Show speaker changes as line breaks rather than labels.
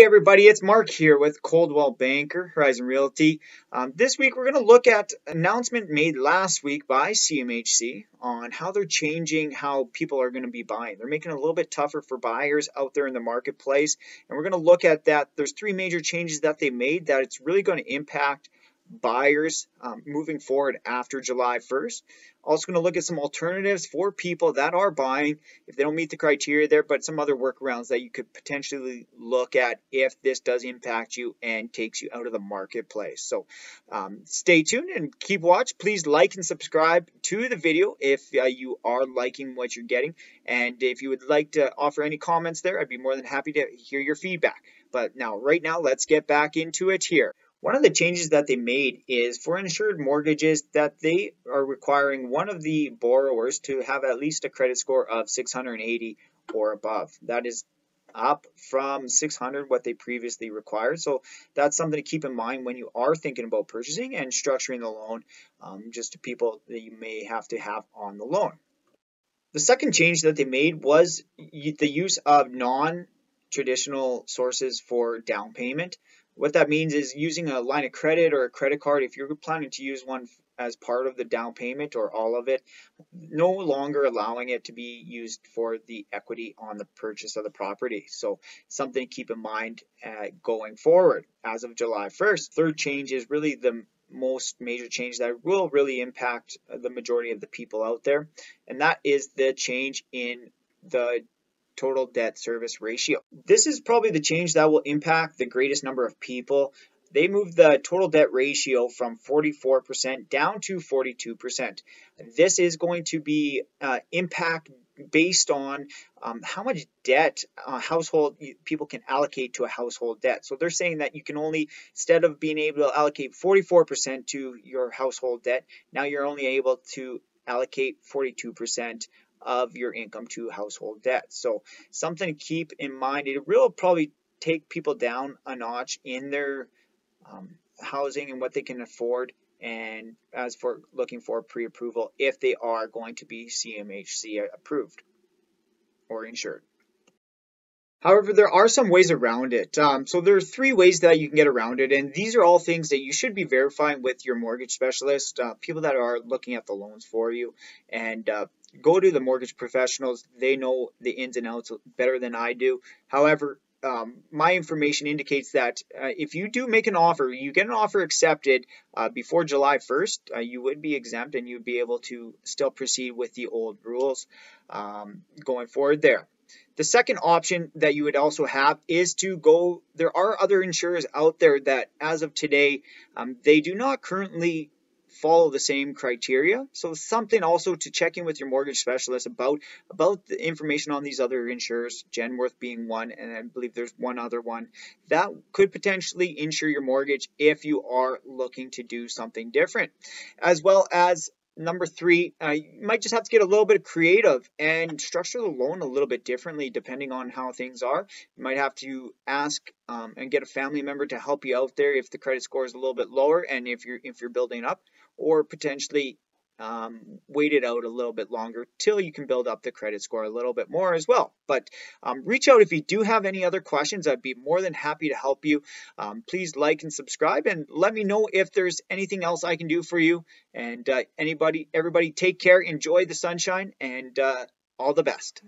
Hey everybody, it's Mark here with Coldwell Banker, Horizon Realty. This week we're going to look at an announcement made last week by CMHC on how they're changing how people are going to be buying. They're making it a little bit tougher for buyers out there in the marketplace, and we're going to look at that. There's three major changes that they made that it's really going to impact buyers moving forward after July 1st. Also going to look at some alternatives for people that are buying if they don't meet the criteria there, but some other workarounds that you could potentially look at if this does impact you and takes you out of the marketplace. So stay tuned and keep watch. Please like and subscribe to the video if you are liking what you're getting. And if you would like to offer any comments there, I'd be more than happy to hear your feedback. But right now, let's get back into it here. One of the changes that they made is for insured mortgages that they are requiring one of the borrowers to have at least a credit score of 680 or above. That is up from 600, what they previously required. So that's something to keep in mind when you are thinking about purchasing and structuring the loan, just to people that you may have to have on the loan. The second change that they made was the use of non-traditional sources for down payment. What that means is using a line of credit or a credit card, if you're planning to use one as part of the down payment or all of it, no longer allowing it to be used for the equity on the purchase of the property. So something to keep in mind going forward as of July 1st. Third change is really the most major change that will really impact the majority of the people out there, and that is the change in the total debt service ratio. This is probably the change that will impact the greatest number of people. They moved the total debt ratio from 44% down to 42%. This is going to be impact based on how much debt household people can allocate to a household debt. So they're saying that you can only, instead of being able to allocate 44% to your household debt, now you're only able to allocate 42% of your income to household debt. So something to keep in mind. It will probably take people down a notch in their housing and what they can afford, and as for looking for pre-approval if they are going to be CMHC approved or insured. However, there are some ways around it. So there are three ways that you can get around it, and these are all things that you should be verifying with your mortgage specialist, people that are looking at the loans for you, and go to the mortgage professionals. They know the ins and outs better than I do. However, my information indicates that if you do make an offer, you get an offer accepted before July 1st, you would be exempt and you'd be able to still proceed with the old rules going forward there. The second option that you would also have is to go, there are other insurers out there that as of today, they do not currently follow the same criteria. So something also to check in with your mortgage specialist about the information on these other insurers, Genworth being one, and I believe there's one other one that could potentially insure your mortgage if you are looking to do something different. As well as number three, you might just have to get a little bit creative and structure the loan a little bit differently depending on how things are. You might have to ask and get a family member to help you out there if the credit score is a little bit lower and if you're building up, or potentially wait it out a little bit longer till you can build up the credit score a little bit more as well. But reach out if you do have any other questions. I'd be more than happy to help you. Please like and subscribe and let me know if there's anything else I can do for you. And everybody take care, enjoy the sunshine, and all the best.